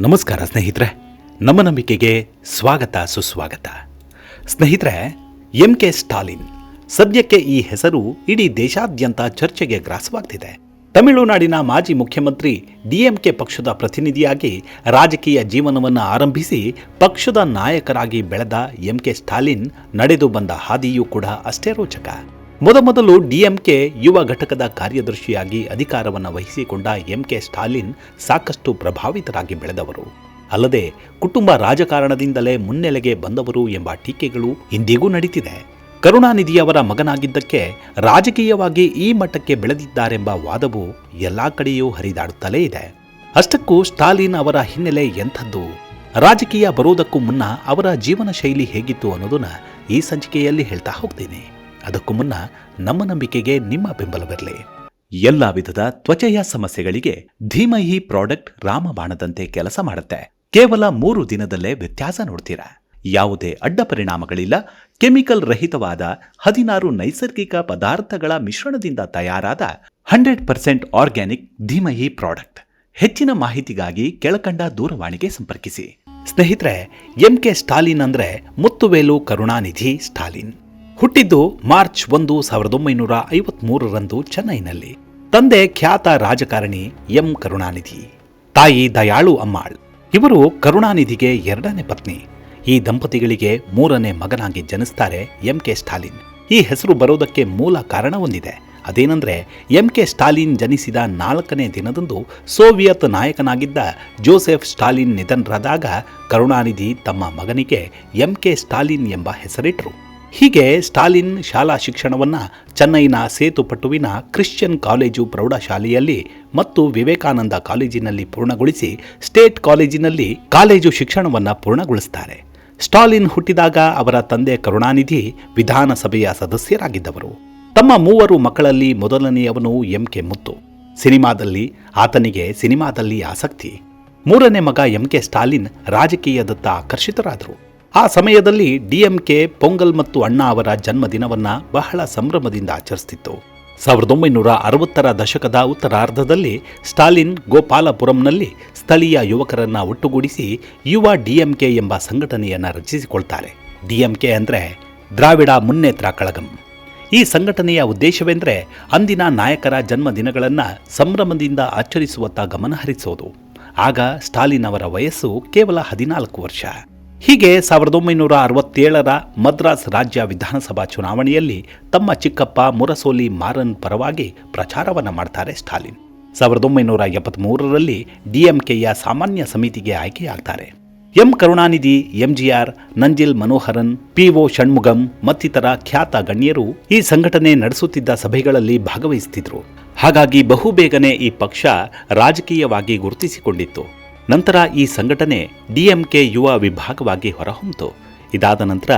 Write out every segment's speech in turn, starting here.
ನಮಸ್ಕಾರ ಸ್ನೇಹಿತರೆ, ನಮ್ಮ ನಂಬಿಕೆಗೆ ಸ್ವಾಗತ ಸುಸ್ವಾಗತ. ಸ್ನೇಹಿತರೆ, MK ಸ್ಟಾಲಿನ್ ಸದ್ಯಕ್ಕೆ ಈ ಹೆಸರು ಇಡೀ ದೇಶಾದ್ಯಂತ ಚರ್ಚೆಗೆ ಗ್ರಾಸವಾಗ್ತಿದೆ. ತಮಿಳುನಾಡಿನ ಮಾಜಿ ಮುಖ್ಯಮಂತ್ರಿ DMK ಪಕ್ಷದ ಪ್ರತಿನಿಧಿಯಾಗಿ ರಾಜಕೀಯ ಜೀವನವನ್ನು ಆರಂಭಿಸಿ ಪಕ್ಷದ ನಾಯಕರಾಗಿ ಬೆಳೆದ MK ಸ್ಟಾಲಿನ್ ನಡೆದು ಬಂದ ಹಾದಿಯೂ ಕೂಡ ಅಷ್ಟೇ ರೋಚಕ. ಮೊದಮೊದಲು DMK ಯುವ ಘಟಕದ ಕಾರ್ಯದರ್ಶಿಯಾಗಿ ಅಧಿಕಾರವನ್ನು ವಹಿಸಿಕೊಂಡ MK ಸ್ಟಾಲಿನ್ ಸಾಕಷ್ಟು ಪ್ರಭಾವಿತರಾಗಿ ಬೆಳೆದವರು. ಅಲ್ಲದೆ ಕುಟುಂಬ ರಾಜಕಾರಣದಿಂದಲೇ ಮುನ್ನೆಲೆಗೆ ಬಂದವರು ಎಂಬ ಟೀಕೆಗಳು ಇಂದಿಗೂ ನಡೀತಿದೆ. ಕರುಣಾನಿಧಿಯವರ ಮಗನಾಗಿದ್ದಕ್ಕೆ ರಾಜಕೀಯವಾಗಿ ಈ ಮಟ್ಟಕ್ಕೆ ಬೆಳೆದಿದ್ದಾರೆಂಬ ವಾದವು ಎಲ್ಲಾ ಕಡೆಯೂ ಹರಿದಾಡುತ್ತಲೇ ಇದೆ. ಅಷ್ಟಕ್ಕೂ ಸ್ಟಾಲಿನ್ ಅವರ ಹಿನ್ನೆಲೆ ಎಂಥದ್ದು, ರಾಜಕೀಯ ಬರೋದಕ್ಕೂ ಮುನ್ನ ಅವರ ಜೀವನ ಶೈಲಿ ಹೇಗಿತ್ತು ಅನ್ನೋದನ್ನ ಈ ಸಂಚಿಕೆಯಲ್ಲಿ ಹೇಳ್ತಾ ಹೋಗ್ತೀನಿ. ಅದಕ್ಕೂ ಮುನ್ನ ನಮ್ಮ ನಂಬಿಕೆಗೆ ನಿಮ್ಮ ಬೆಂಬಲವಿರಲಿ. ಎಲ್ಲ ವಿಧದ ತ್ವಚೆಯ ಸಮಸ್ಯೆಗಳಿಗೆ ಧೀಮಹಿ ಪ್ರಾಡಕ್ಟ್ ರಾಮಬಾಣದಂತೆ ಕೆಲಸ ಮಾಡುತ್ತೆ. ಕೇವಲ 3 ದಿನದಲ್ಲೇ ವ್ಯತ್ಯಾಸ ನೋಡ್ತೀರಾ. ಯಾವುದೇ ಅಡ್ಡ ಪರಿಣಾಮಗಳಿಲ್ಲ. ಕೆಮಿಕಲ್ ರಹಿತವಾದ 16 ನೈಸರ್ಗಿಕ ಪದಾರ್ಥಗಳ ಮಿಶ್ರಣದಿಂದ ತಯಾರಾದ 100% ಆರ್ಗ್ಯಾನಿಕ್ ಧೀಮಹಿ ಪ್ರಾಡಕ್ಟ್. ಹೆಚ್ಚಿನ ಮಾಹಿತಿಗಾಗಿ ಕೆಳಕಂಡ ದೂರವಾಣಿಗೆ ಸಂಪರ್ಕಿಸಿ. ಸ್ನೇಹಿತರೆ, MK ಸ್ಟಾಲಿನ್ ಅಂದ್ರೆ ಮುತ್ತುವೇಲು ಕರುಣಾನಿಧಿ ಸ್ಟಾಲಿನ್. ಹುಟ್ಟಿದ್ದು ಮಾರ್ಚ್ 1, 1953ರಂದು ಚೆನ್ನೈನಲ್ಲಿ. ತಂದೆ ಖ್ಯಾತ ರಾಜಕಾರಣಿ ಎಂ ಕರುಣಾನಿಧಿ, ತಾಯಿ ದಯಾಳು ಅಮ್ಮಾಳ್. ಇವರು ಕರುಣಾನಿಧಿಗೆ 2ನೇ ಪತ್ನಿ. ಈ ದಂಪತಿಗಳಿಗೆ 3ನೇ ಮಗನಾಗಿ ಜನಿಸ್ತಾರೆ MK ಸ್ಟಾಲಿನ್. ಈ ಹೆಸರು ಬರೋದಕ್ಕೆ ಮೂಲ ಕಾರಣ ಒಂದಿದೆ. ಅದೇನೆಂದ್ರೆ, MK ಸ್ಟಾಲಿನ್ ಜನಿಸಿದ 4ನೇ ದಿನದಂದು ಸೋವಿಯತ್ ನಾಯಕನಾಗಿದ್ದ ಜೋಸೆಫ್ ಸ್ಟಾಲಿನ್ ನಿಧನರಾದಾಗ ಕರುಣಾನಿಧಿ ತಮ್ಮ ಮಗನಿಗೆ MK ಸ್ಟಾಲಿನ್ ಎಂಬ ಹೆಸರಿಟ್ಟರು. ಹೀಗೆ ಸ್ಟಾಲಿನ್ ಶಾಲಾ ಶಿಕ್ಷಣವನ್ನು ಚೆನ್ನೈನ ಸೇತುಪಟ್ಟುವಿನ ಕ್ರಿಶ್ಚಿಯನ್ ಕಾಲೇಜು ಪ್ರೌಢಶಾಲೆಯಲ್ಲಿ ಮತ್ತು ವಿವೇಕಾನಂದ ಕಾಲೇಜಿನಲ್ಲಿ ಪೂರ್ಣಗೊಳಿಸಿ ಸ್ಟೇಟ್ ಕಾಲೇಜಿನಲ್ಲಿ ಕಾಲೇಜು ಶಿಕ್ಷಣವನ್ನು ಪೂರ್ಣಗೊಳಿಸುತ್ತಾರೆ. ಸ್ಟಾಲಿನ್ ಹುಟ್ಟಿದಾಗ ಅವರ ತಂದೆ ಕರುಣಾನಿಧಿ ವಿಧಾನಸಭೆಯ ಸದಸ್ಯರಾಗಿದ್ದವರು. ತಮ್ಮ 3 ಮಕ್ಕಳಲ್ಲಿ ಮೊದಲನೆಯವನು MK ಮುತ್ತು. ಆತನಿಗೆ ಸಿನಿಮಾದಲ್ಲಿ ಆಸಕ್ತಿ. 3ನೇ ಮಗ MK ಸ್ಟಾಲಿನ್ ರಾಜಕೀಯದತ್ತ ಆಕರ್ಷಿತರಾದರು. ಆ ಸಮಯದಲ್ಲಿ DMK ಪೊಂಗಲ್ ಮತ್ತು ಅಣ್ಣಾ ಅವರ ಜನ್ಮದಿನವನ್ನ ಬಹಳ ಸಂಭ್ರಮದಿಂದ ಆಚರಿಸುತ್ತಿತ್ತು. 1960ರ ದಶಕದ ಉತ್ತರಾರ್ಧದಲ್ಲಿ ಸ್ಟಾಲಿನ್ ಗೋಪಾಲಪುರಂನಲ್ಲಿ ಸ್ಥಳೀಯ ಯುವಕರನ್ನ ಒಟ್ಟುಗೂಡಿಸಿ ಯುವ DMK ಎಂಬ ಸಂಘಟನೆಯನ್ನು ರಚಿಸಿಕೊಳ್ತಾರೆ. DMK ಅಂದರೆ ದ್ರಾವಿಡ ಮುನ್ನೇತ್ರ ಕಳಗಂ. ಈ ಸಂಘಟನೆಯ ಉದ್ದೇಶವೆಂದರೆ ಅಂದಿನ ನಾಯಕರ ಜನ್ಮದಿನಗಳನ್ನು ಸಂಭ್ರಮದಿಂದ ಆಚರಿಸುವತ್ತ ಗಮನ ಹರಿಸೋದು. ಆಗ ಸ್ಟಾಲಿನ್ ಅವರ ವಯಸ್ಸು ಕೇವಲ 14 ವರ್ಷ. ಹೀಗೆ 1967ರ ಮದ್ರಾಸ್ ರಾಜ್ಯ ವಿಧಾನಸಭಾ ಚುನಾವಣೆಯಲ್ಲಿ ತಮ್ಮ ಚಿಕ್ಕಪ್ಪ ಮುರಸೋಲಿ ಮಾರನ್ ಪರವಾಗಿ ಪ್ರಚಾರವನ್ನು ಮಾಡ್ತಾರೆ ಸ್ಟಾಲಿನ್. 1973ರಲ್ಲಿ DMKಯ ಸಾಮಾನ್ಯ ಸಮಿತಿಗೆ ಆಯ್ಕೆಯಾಗ್ತಾರೆ. M Karunanidhi, MGR, Nanjil Manoharan, PO Shanmugam ಮತ್ತಿತರ ಖ್ಯಾತ ಗಣ್ಯರು ಈ ಸಂಘಟನೆ ನಡೆಸುತ್ತಿದ್ದ ಸಭೆಗಳಲ್ಲಿ ಭಾಗವಹಿಸುತ್ತಿದ್ದರು. ಹಾಗಾಗಿ ಬಹುಬೇಗನೆ ಈ ಪಕ್ಷ ರಾಜಕೀಯವಾಗಿ ಗುರುತಿಸಿಕೊಂಡಿತ್ತು. ನಂತರ ಈ ಸಂಘಟನೆ DMK ಯುವ ವಿಭಾಗವಾಗಿ ಹೊರಹೊಮ್ಮಿತು. ಇದಾದ ನಂತರ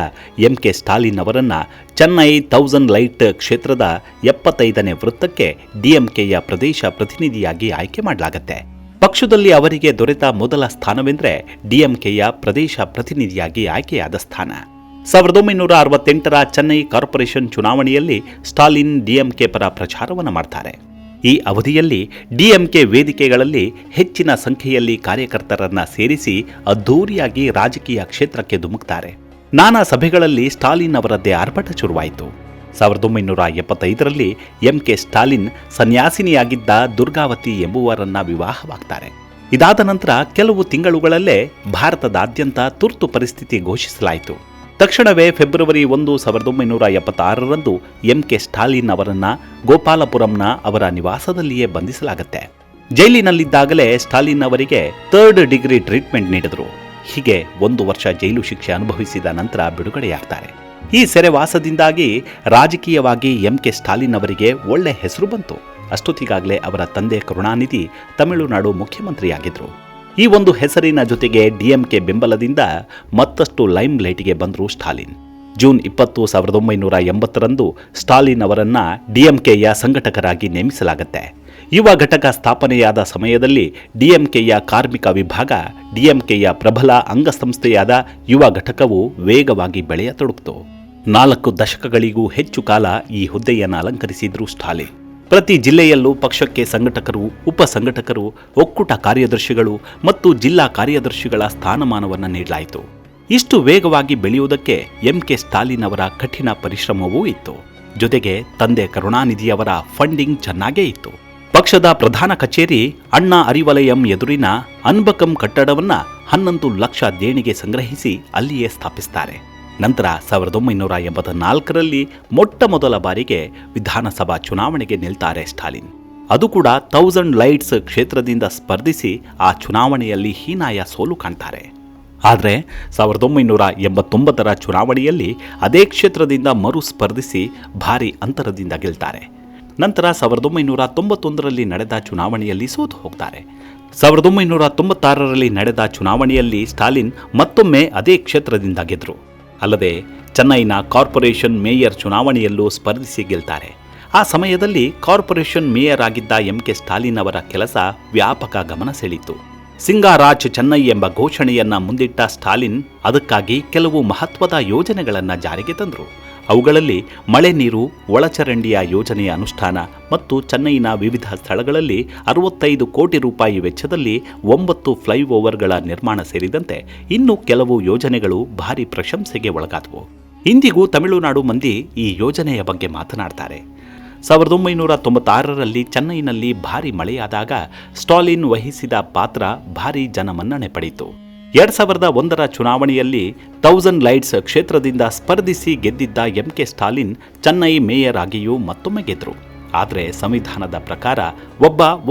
MK ಸ್ಟಾಲಿನ್ ಅವರನ್ನ ಚೆನ್ನೈ 1000 ಲೈಟ್ ಕ್ಷೇತ್ರದ 75ನೇ ವೃತ್ತಕ್ಕೆ DMKಯ ಪ್ರದೇಶ ಪ್ರತಿನಿಧಿಯಾಗಿ ಆಯ್ಕೆ ಮಾಡಲಾಗುತ್ತೆ. ಪಕ್ಷದಲ್ಲಿ ಅವರಿಗೆ ದೊರೆತ ಮೊದಲ ಸ್ಥಾನವೆಂದರೆ DMKಯ ಪ್ರದೇಶ ಪ್ರತಿನಿಧಿಯಾಗಿ ಆಯ್ಕೆಯಾದ ಸ್ಥಾನ. 1968ರ ಚೆನ್ನೈ ಕಾರ್ಪೊರೇಷನ್ ಚುನಾವಣೆಯಲ್ಲಿ ಸ್ಟಾಲಿನ್ DMK ಪರ ಪ್ರಚಾರವನ್ನು ಮಾಡ್ತಾರೆ. ಈ ಅವಧಿಯಲ್ಲಿ DMK ವೇದಿಕೆಗಳಲ್ಲಿ ಹೆಚ್ಚಿನ ಸಂಖ್ಯೆಯಲ್ಲಿ ಕಾರ್ಯಕರ್ತರನ್ನ ಸೇರಿಸಿ ಅದ್ಧೂರಿಯಾಗಿ ರಾಜಕೀಯ ಕ್ಷೇತ್ರಕ್ಕೆ ಧುಮುಕ್ತಾರೆ. ನಾನಾ ಸಭೆಗಳಲ್ಲಿ ಸ್ಟಾಲಿನ್ ಅವರದ್ದೇ ಆರ್ಭಟ ಶುರುವಾಯಿತು. 1975ರಲ್ಲಿ MK ಸ್ಟಾಲಿನ್ ಸನ್ಯಾಸಿನಿಯಾಗಿದ್ದ ದುರ್ಗಾವತಿ ಎಂಬುವರನ್ನ ವಿವಾಹವಾಗ್ತಾರೆ. ಇದಾದ ನಂತರ ಕೆಲವು ತಿಂಗಳುಗಳಲ್ಲೇ ಭಾರತದಾದ್ಯಂತ ತುರ್ತು ಪರಿಸ್ಥಿತಿ ಘೋಷಿಸಲಾಯಿತು. ತಕ್ಷಣವೇ ಫೆಬ್ರವರಿ 1, 1976ರಂದು MK ಸ್ಟಾಲಿನ್ ಅವರನ್ನ ಗೋಪಾಲಪುರಂನ ಅವರ ನಿವಾಸದಲ್ಲಿಯೇ ಬಂಧಿಸಲಾಗುತ್ತೆ. ಜೈಲಿನಲ್ಲಿದ್ದಾಗಲೇ ಸ್ಟಾಲಿನ್ ಅವರಿಗೆ 3rd ಡಿಗ್ರಿ ಟ್ರೀಟ್ಮೆಂಟ್ ನೀಡಿದರು. ಹೀಗೆ 1 ವರ್ಷ ಜೈಲು ಶಿಕ್ಷೆ ಅನುಭವಿಸಿದ ನಂತರ ಬಿಡುಗಡೆಯಾಗ್ತಾರೆ. ಈ ಸೆರೆವಾಸದಿಂದಾಗಿ ರಾಜಕೀಯವಾಗಿ MK ಸ್ಟಾಲಿನ್ ಅವರಿಗೆ ಒಳ್ಳೆ ಹೆಸರು ಬಂತು. ಅಷ್ಟೊತ್ತಿಗಾಗಲೇ ಅವರ ತಂದೆ ಕರುಣಾನಿಧಿ ತಮಿಳುನಾಡು ಮುಖ್ಯಮಂತ್ರಿಯಾಗಿದ್ದರು. ಈ ಒಂದು ಹೆಸರಿನ ಜೊತೆಗೆ DMK ಬೆಂಬಲದಿಂದ ಮತ್ತಷ್ಟು ಲೈಮ್ ಲೈಟ್ಗೆ ಬಂದರು ಸ್ಟಾಲಿನ್. ಜೂನ್ 20, 1980ರಂದು ಸ್ಟಾಲಿನ್ ಅವರನ್ನ DMKಯ ಸಂಘಟಕರಾಗಿ ನೇಮಿಸಲಾಗುತ್ತೆ. ಯುವ ಘಟಕ ಸ್ಥಾಪನೆಯಾದ ಸಮಯದಲ್ಲಿ DMKಯ ಕಾರ್ಮಿಕ ವಿಭಾಗ DMKಯ ಪ್ರಬಲ ಅಂಗಸಂಸ್ಥೆಯಾದ ಯುವ ಘಟಕವು ವೇಗವಾಗಿ ಬೆಳೆಯತೊಡಗಿತು. 4 ದಶಕಗಳಿಗೂ ಹೆಚ್ಚು ಕಾಲ ಈ ಹುದ್ದೆಯನ್ನು ಅಲಂಕರಿಸಿದ್ರು ಸ್ಟಾಲಿನ್. ಪ್ರತಿ ಜಿಲ್ಲೆಯಲ್ಲೂ ಪಕ್ಷಕ್ಕೆ ಸಂಘಟಕರು, ಉಪ ಸಂಘಟಕರು, ಒಕ್ಕೂಟ ಕಾರ್ಯದರ್ಶಿಗಳು ಮತ್ತು ಜಿಲ್ಲಾ ಕಾರ್ಯದರ್ಶಿಗಳ ಸ್ಥಾನಮಾನವನ್ನು ನೀಡಲಾಯಿತು. ಇಷ್ಟು ವೇಗವಾಗಿ ಬೆಳೆಯುವುದಕ್ಕೆ ಎಂಕೆ ಸ್ಟಾಲಿನ್ ಅವರ ಕಠಿಣ ಪರಿಶ್ರಮವೂ ಇತ್ತು. ಜೊತೆಗೆ ತಂದೆ ಕರುಣಾನಿಧಿಯವರ ಫಂಡಿಂಗ್ ಚೆನ್ನಾಗೇ ಇತ್ತು. ಪಕ್ಷದ ಪ್ರಧಾನ ಕಚೇರಿ ಅಣ್ಣಾ ಅರಿವಲಯಂ ಎದುರಿನ ಅನ್ಬಕಂ ಕಟ್ಟಡವನ್ನು 11 ಲಕ್ಷ ದೇಣಿಗೆ ಸಂಗ್ರಹಿಸಿ ಅಲ್ಲಿಯೇ ಸ್ಥಾಪಿಸುತ್ತಾರೆ. ನಂತರ 1984ರಲ್ಲಿ ಮೊಟ್ಟ ಮೊದಲ ಬಾರಿಗೆ ವಿಧಾನಸಭಾ ಚುನಾವಣೆಗೆ ನಿಲ್ತಾರೆ ಸ್ಟಾಲಿನ್. ಅದು ಕೂಡ 1000 ಲೈಟ್ಸ್ ಕ್ಷೇತ್ರದಿಂದ ಸ್ಪರ್ಧಿಸಿ ಆ ಚುನಾವಣೆಯಲ್ಲಿ ಹೀನಾಯ ಸೋಲು ಕಾಣ್ತಾರೆ. ಆದರೆ 1989ರ ಚುನಾವಣೆಯಲ್ಲಿ ಅದೇ ಕ್ಷೇತ್ರದಿಂದ ಮರು ಸ್ಪರ್ಧಿಸಿ ಭಾರಿ ಅಂತರದಿಂದ ಗೆಲ್ತಾರೆ. ನಂತರ 1991ರಲ್ಲಿ ನಡೆದ ಚುನಾವಣೆಯಲ್ಲಿ ಸೋತು ಹೋಗ್ತಾರೆ. 1996ರಲ್ಲಿ ನಡೆದ ಚುನಾವಣೆಯಲ್ಲಿ ಸ್ಟಾಲಿನ್ ಮತ್ತೊಮ್ಮೆ ಅದೇ ಕ್ಷೇತ್ರದಿಂದ ಗೆದ್ರು. ಅಲ್ಲದೆ ಚೆನ್ನೈನ ಕಾರ್ಪೊರೇಷನ್ ಮೇಯರ್ ಚುನಾವಣೆಯಲ್ಲೂ ಸ್ಪರ್ಧಿಸಿ ಗೆಲ್ತಾರೆ. ಆ ಸಮಯದಲ್ಲಿ ಕಾರ್ಪೊರೇಷನ್ ಮೇಯರ್ ಆಗಿದ್ದ ಎಂಕೆ ಸ್ಟಾಲಿನ್ ಅವರ ಕೆಲಸ ವ್ಯಾಪಕ ಗಮನ ಸೆಳೀತು. ಸಿಂಗಾರಾಜ್ ಚೆನ್ನೈ ಎಂಬ ಘೋಷಣೆಯನ್ನ ಮುಂದಿಟ್ಟ ಸ್ಟಾಲಿನ್ ಅದಕ್ಕಾಗಿ ಕೆಲವು ಮಹತ್ವದ ಯೋಜನೆಗಳನ್ನು ಜಾರಿಗೆ ತಂದರು. ಅವುಗಳಲ್ಲಿ ಮಳೆ ನೀರು, ಒಳಚರಂಡಿಯ ಯೋಜನೆಯ ಅನುಷ್ಠಾನ ಮತ್ತು ಚೆನ್ನೈನ ವಿವಿಧ ಸ್ಥಳಗಳಲ್ಲಿ 65 ಕೋಟಿ ರೂಪಾಯಿ ವೆಚ್ಚದಲ್ಲಿ 9 ಫ್ಲೈಓವರ್ಗಳ ನಿರ್ಮಾಣ ಸೇರಿದಂತೆ ಇನ್ನೂ ಕೆಲವು ಯೋಜನೆಗಳು ಭಾರಿ ಪ್ರಶಂಸೆಗೆ ಒಳಗಾದವು. ಇಂದಿಗೂ ತಮಿಳುನಾಡು ಮಂದಿ ಈ ಯೋಜನೆಯ ಬಗ್ಗೆ ಮಾತನಾಡ್ತಾರೆ. 1996ರಲ್ಲಿ ಚೆನ್ನೈನಲ್ಲಿ ಭಾರಿ ಮಳೆಯಾದಾಗ ಸ್ಟಾಲಿನ್ ವಹಿಸಿದ ಪಾತ್ರ ಭಾರಿ ಜನಮನ್ನಣೆ ಪಡೆಯಿತು. 2001ರ ಚುನಾವಣೆಯಲ್ಲಿ 1000 ಲೈಟ್ಸ್ ಕ್ಷೇತ್ರದಿಂದ ಸ್ಪರ್ಧಿಸಿ ಗೆದ್ದಿದ್ದ ಎಂಕೆ ಸ್ಟಾಲಿನ್ ಚೆನ್ನೈ ಮೇಯರ್ ಆಗಿಯೂ ಮತ್ತೊಮ್ಮೆ ಗೆದ್ದರು. ಆದರೆ ಸಂವಿಧಾನದ ಪ್ರಕಾರ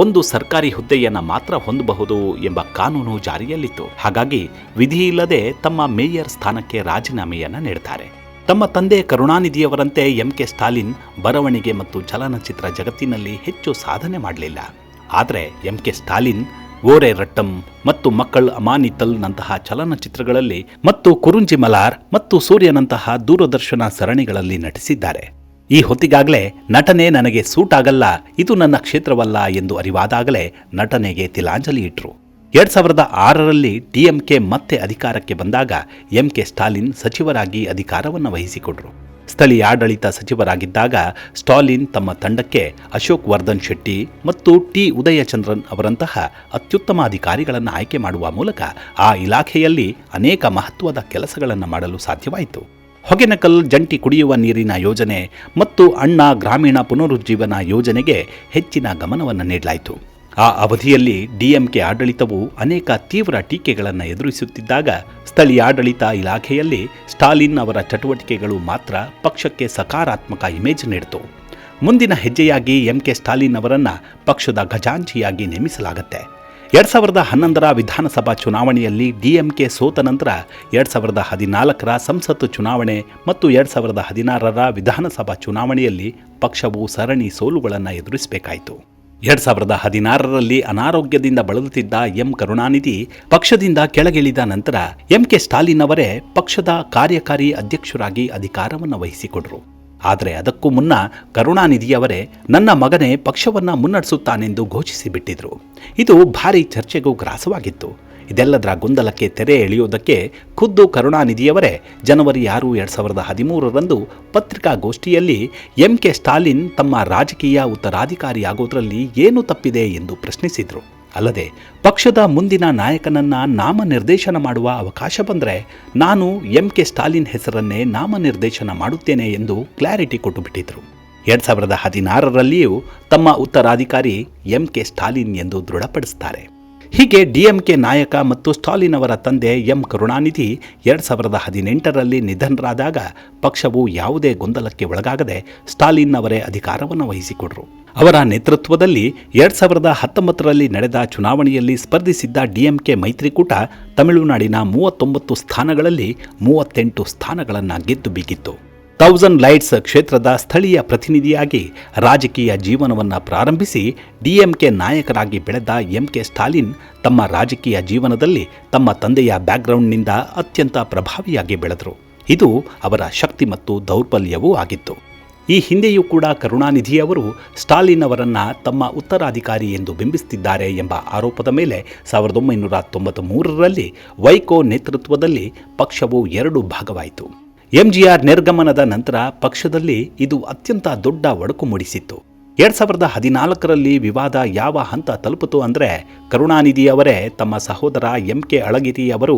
ಒಂದು ಸರ್ಕಾರಿ ಹುದ್ದೆಯನ್ನು ಮಾತ್ರ ಹೊಂದಬಹುದು ಎಂಬ ಕಾನೂನು ಜಾರಿಯಲ್ಲಿತ್ತು. ಹಾಗಾಗಿ ವಿಧಿಯಿಲ್ಲದೆ ತಮ್ಮ ಮೇಯರ್ ಸ್ಥಾನಕ್ಕೆ ರಾಜೀನಾಮೆಯನ್ನು ನೀಡುತ್ತಾರೆ. ತಮ್ಮ ತಂದೆ ಕರುಣಾನಿಧಿಯವರಂತೆ ಎಂಕೆ ಸ್ಟಾಲಿನ್ ಬರವಣಿಗೆ ಮತ್ತು ಚಲನಚಿತ್ರ ಜಗತ್ತಿನಲ್ಲಿ ಹೆಚ್ಚು ಸಾಧನೆ ಮಾಡಲಿಲ್ಲ. ಆದರೆ ಎಂಕೆ ಸ್ಟಾಲಿನ್ ಓರೆ ರಟ್ಟಂ ಮತ್ತು ಮಕ್ಕಳ್ ಅಮಾನಿತಲ್ ನಂತಹ ಚಲನಚಿತ್ರಗಳಲ್ಲಿ ಮತ್ತು ಕುರುಂಜಿ ಮಲಾರ್ ಮತ್ತು ಸೂರ್ಯನಂತಹ ದೂರದರ್ಶನ ಸರಣಿಗಳಲ್ಲಿ ನಟಿಸಿದ್ದಾರೆ. ಈ ಹೊತ್ತಿಗಾಗಲೇ ನಟನೆ ನನಗೆ ಸೂಟ್ ಆಗಲ್ಲ, ಇದು ನನ್ನ ಕ್ಷೇತ್ರವಲ್ಲ ಎಂದು ಅರಿವಾದಾಗಲೇ ನಟನೆಗೆ ತಿಲಾಂಜಲಿ ಇಟ್ಟರು. 2006ರಲ್ಲಿ ಡಿಎಂಕೆ ಮತ್ತೆ ಅಧಿಕಾರಕ್ಕೆ ಬಂದಾಗ ಎಂಕೆ ಸ್ಟಾಲಿನ್ ಸಚಿವರಾಗಿ ಅಧಿಕಾರವನ್ನು ವಹಿಸಿಕೊಂಡರು. ಸ್ಥಳೀಯ ಆಡಳಿತ ಸಚಿವರಾಗಿದ್ದಾಗ ಸ್ಟಾಲಿನ್ ತಮ್ಮ ತಂಡಕ್ಕೆ ಅಶೋಕ್ ವರ್ಧನ್ ಶೆಟ್ಟಿ ಮತ್ತು ಟಿ ಉದಯಚಂದ್ರನ್ ಅವರಂತಹ ಅತ್ಯುತ್ತಮ ಅಧಿಕಾರಿಗಳನ್ನು ಆಯ್ಕೆ ಮಾಡುವ ಮೂಲಕ ಆ ಇಲಾಖೆಯಲ್ಲಿ ಅನೇಕ ಮಹತ್ವದ ಕೆಲಸಗಳನ್ನು ಮಾಡಲು ಸಾಧ್ಯವಾಯಿತು. ಹೊಗೆನಕಲ್ ಜಂಟಿ ಕುಡಿಯುವ ನೀರಿನ ಯೋಜನೆ ಮತ್ತು ಅಣ್ಣಾ ಗ್ರಾಮೀಣ ಪುನರುಜ್ಜೀವನ ಯೋಜನೆಗೆ ಹೆಚ್ಚಿನ ಗಮನವನ್ನು ನೀಡಲಾಯಿತು. ಆ ಅವಧಿಯಲ್ಲಿ ಡಿಎಂಕೆ ಆಡಳಿತವು ಅನೇಕ ತೀವ್ರ ಟೀಕೆಗಳನ್ನು ಎದುರಿಸುತ್ತಿದ್ದಾಗ ಸ್ಥಳೀಯ ಆಡಳಿತ ಇಲಾಖೆಯಲ್ಲಿ ಸ್ಟಾಲಿನ್ ಅವರ ಚಟುವಟಿಕೆಗಳು ಮಾತ್ರ ಪಕ್ಷಕ್ಕೆ ಸಕಾರಾತ್ಮಕ ಇಮೇಜ್ ನೀಡಿತು. ಮುಂದಿನ ಹೆಜ್ಜೆಯಾಗಿ ಎಂಕೆ ಸ್ಟಾಲಿನ್ ಅವರನ್ನು ಪಕ್ಷದ ಖಜಾಂಚಿಯಾಗಿ ನೇಮಿಸಲಾಗುತ್ತೆ. 2011ರ ವಿಧಾನಸಭಾ ಚುನಾವಣೆಯಲ್ಲಿ ಡಿಎಂಕೆ ಸೋತ ನಂತರ 2014ರ ಸಂಸತ್ ಚುನಾವಣೆ ಮತ್ತು 2016ರ ವಿಧಾನಸಭಾ ಚುನಾವಣೆಯಲ್ಲಿ ಪಕ್ಷವು ಸರಣಿ ಸೋಲುಗಳನ್ನು ಎದುರಿಸಬೇಕಾಯಿತು. 2016ರಲ್ಲಿ ಅನಾರೋಗ್ಯದಿಂದ ಬಳಲುತ್ತಿದ್ದ ಎಂ ಕರುಣಾನಿಧಿ ಪಕ್ಷದಿಂದ ಕೆಳಗಿಳಿದ ನಂತರ ಎಂಕೆ ಸ್ಟಾಲಿನ್ ಅವರೇ ಪಕ್ಷದ ಕಾರ್ಯಕಾರಿ ಅಧ್ಯಕ್ಷರಾಗಿ ಅಧಿಕಾರವನ್ನು ವಹಿಸಿಕೊಂಡರು. ಆದರೆ ಅದಕ್ಕೂ ಮುನ್ನ ಕರುಣಾನಿಧಿಯವರೇ ನನ್ನ ಮಗನೇ ಪಕ್ಷವನ್ನು ಮುನ್ನಡೆಸುತ್ತಾನೆಂದು ಘೋಷಿಸಿಬಿಟ್ಟಿದ್ರು. ಇದು ಭಾರಿ ಚರ್ಚೆಗೂ ಗ್ರಾಸವಾಗಿತ್ತು. ಇದೆಲ್ಲದರ ಗೊಂದಲಕ್ಕೆ ತೆರೆ ಎಳೆಯುವುದಕ್ಕೆ ಖುದ್ದು ಕರುಣಾನಿಧಿಯವರೇ ಜನವರಿ 6, 2013ರಂದು ಪತ್ರಿಕಾಗೋಷ್ಠಿಯಲ್ಲಿ ಎಂಕೆ ಸ್ಟಾಲಿನ್ ತಮ್ಮ ರಾಜಕೀಯ ಉತ್ತರಾಧಿಕಾರಿಯಾಗೋದ್ರಲ್ಲಿ ಏನು ತಪ್ಪಿದೆ ಎಂದು ಪ್ರಶ್ನಿಸಿದರು. ಅಲ್ಲದೆ ಪಕ್ಷದ ಮುಂದಿನ ನಾಯಕನನ್ನ ನಾಮನಿರ್ದೇಶನ ಮಾಡುವ ಅವಕಾಶ ಬಂದರೆ ನಾನು ಎಂಕೆ ಸ್ಟಾಲಿನ್ ಹೆಸರನ್ನೇ ನಾಮನಿರ್ದೇಶನ ಮಾಡುತ್ತೇನೆ ಎಂದು ಕ್ಲಾರಿಟಿ ಕೊಟ್ಟುಬಿಟ್ಟಿದ್ರು. 2016ರಲ್ಲಿಯೂ ತಮ್ಮ ಉತ್ತರಾಧಿಕಾರಿ ಎಂಕೆ ಸ್ಟಾಲಿನ್ ಎಂದು ದೃಢಪಡಿಸುತ್ತಾರೆ. ಹೀಗೆ ಡಿಎಂಕೆ ನಾಯಕ ಮತ್ತು ಸ್ಟಾಲಿನ್ ಅವರ ತಂದೆ ಎಂ ಕರುಣಾನಿಧಿ 2018ರಲ್ಲಿ ನಿಧನರಾದಾಗ ಪಕ್ಷವು ಯಾವುದೇ ಗೊಂದಲಕ್ಕೆ ಒಳಗಾಗದೆ ಸ್ಟಾಲಿನ್ ಅವರೇ ಅಧಿಕಾರವನ್ನು ವಹಿಸಿಕೊಂಡರು. ಅವರ ನೇತೃತ್ವದಲ್ಲಿ 2019ರಲ್ಲಿ ನಡೆದ ಚುನಾವಣೆಯಲ್ಲಿ ಸ್ಪರ್ಧಿಸಿದ್ದ ಡಿಎಂಕೆ ಮೈತ್ರಿಕೂಟ ತಮಿಳುನಾಡಿನ 39 ಸ್ಥಾನಗಳಲ್ಲಿ 38 ಸ್ಥಾನಗಳನ್ನು ಗೆದ್ದು ಬೀಗಿತ್ತು. 1000 ಲೈಟ್ಸ್ ಕ್ಷೇತ್ರದ ಸ್ಥಳೀಯ ಪ್ರತಿನಿಧಿಯಾಗಿ ರಾಜಕೀಯ ಜೀವನವನ್ನು ಪ್ರಾರಂಭಿಸಿ ಡಿಎಂಕೆ ನಾಯಕರಾಗಿ ಬೆಳೆದ ಎಂಕೆ ಸ್ಟಾಲಿನ್ ತಮ್ಮ ರಾಜಕೀಯ ಜೀವನದಲ್ಲಿ ತಮ್ಮ ತಂದೆಯ ಬ್ಯಾಕ್ಗ್ರೌಂಡ್ನಿಂದ ಅತ್ಯಂತ ಪ್ರಭಾವಿಯಾಗಿ ಬೆಳೆದರು. ಇದು ಅವರ ಶಕ್ತಿ ಮತ್ತು ದೌರ್ಬಲ್ಯವೂ ಆಗಿತ್ತು. ಈ ಹಿಂದೆಯೂ ಕೂಡ ಕರುಣಾನಿಧಿಯವರು ಸ್ಟಾಲಿನ್ ಅವರನ್ನು ತಮ್ಮ ಉತ್ತರಾಧಿಕಾರಿ ಎಂದು ಬಿಂಬಿಸುತ್ತಿದ್ದಾರೆ ಎಂಬ ಆರೋಪದ ಮೇಲೆ 1993ರಲ್ಲಿ ವೈಕೋ ನೇತೃತ್ವದಲ್ಲಿ ಪಕ್ಷವು 2 ಭಾಗವಾಯಿತು. ಎಂಜಿಆರ್ ನಿರ್ಗಮನದ ನಂತರ ಪಕ್ಷದಲ್ಲಿ ಇದು ಅತ್ಯಂತ ದೊಡ್ಡ ಒಡಕು ಮೂಡಿಸಿತ್ತು. 2014ರಲ್ಲಿ ವಿವಾದ ಯಾವ ಹಂತ ತಲುಪಿತು ಅಂದರೆ ಕರುಣಾನಿಧಿಯವರೇ ತಮ್ಮ ಸಹೋದರ MK ಅಳಗಿರಿ ಅವರು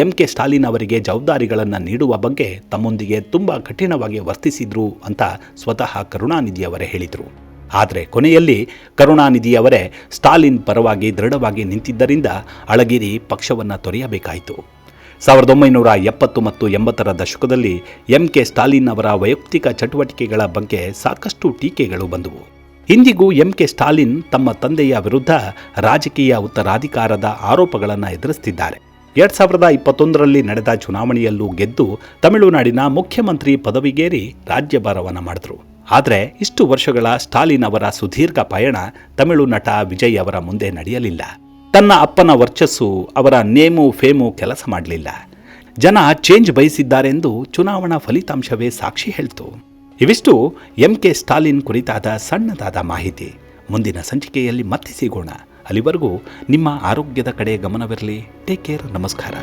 MK ಸ್ಟಾಲಿನ್ ಅವರಿಗೆ ಜವಾಬ್ದಾರಿಗಳನ್ನು ನೀಡುವ ಬಗ್ಗೆ ತಮ್ಮೊಂದಿಗೆ ತುಂಬ ಕಠಿಣವಾಗಿ ವರ್ತಿಸಿದ್ರು ಅಂತ ಸ್ವತಃ ಕರುಣಾನಿಧಿಯವರೇ ಹೇಳಿದರು. ಆದರೆ ಕೊನೆಯಲ್ಲಿ ಕರುಣಾನಿಧಿಯವರೇ ಸ್ಟಾಲಿನ್ ಪರವಾಗಿ ದೃಢವಾಗಿ ನಿಂತಿದ್ದರಿಂದ ಅಳಗಿರಿ ಪಕ್ಷವನ್ನು ತೊರೆಯಬೇಕಾಯಿತು. 1970 ಮತ್ತು 80ರ ದಶಕದಲ್ಲಿ MK ಸ್ಟಾಲಿನ್ ಅವರ ವೈಯಕ್ತಿಕ ಚಟುವಟಿಕೆಗಳ ಬಗ್ಗೆ ಸಾಕಷ್ಟು ಟೀಕೆಗಳು ಬಂದವು. ಇಂದಿಗೂ MK ಸ್ಟಾಲಿನ್ ತಮ್ಮ ತಂದೆಯ ವಿರುದ್ಧ ರಾಜಕೀಯ ಉತ್ತರಾಧಿಕಾರದ ಆರೋಪಗಳನ್ನು ಎದುರಿಸುತ್ತಿದ್ದಾರೆ. 2021ರಲ್ಲಿ ನಡೆದ ಚುನಾವಣೆಯಲ್ಲೂ ಗೆದ್ದು ತಮಿಳುನಾಡಿನ ಮುಖ್ಯಮಂತ್ರಿ ಪದವಿಗೇರಿ ರಾಜ್ಯಭಾರವನ್ನು ಮಾಡಿದ್ರು. ಆದರೆ ಇಷ್ಟು ವರ್ಷಗಳ ಸ್ಟಾಲಿನ್ ಅವರ ಸುದೀರ್ಘ ಪಯಣ ತಮಿಳು ನಟ ವಿಜಯ್ ಅವರ ಮುಂದೆ ನಡೆಯಲಿಲ್ಲ. ತನ್ನ ಅಪ್ಪನ ವರ್ಚಸ್ಸು, ಅವರ ನೇಮು ಫೇಮು ಕೆಲಸ ಮಾಡಲಿಲ್ಲ. ಜನ ಚೇಂಜ್ ಬಯಸಿದ್ದಾರೆಂದು ಚುನಾವಣಾ ಫಲಿತಾಂಶವೇ ಸಾಕ್ಷಿ ಹೇಳ್ತು. ಇವಿಷ್ಟು MK ಸ್ಟಾಲಿನ್ ಕುರಿತಾದ ಸಣ್ಣದಾದ ಮಾಹಿತಿ. ಮುಂದಿನ ಸಂಚಿಕೆಯಲ್ಲಿ ಮತ್ತೆ ಸಿಗೋಣ. ಅಲ್ಲಿವರೆಗೂ ನಿಮ್ಮ ಆರೋಗ್ಯದ ಕಡೆ ಗಮನವಿರಲಿ. Take care. ನಮಸ್ಕಾರ.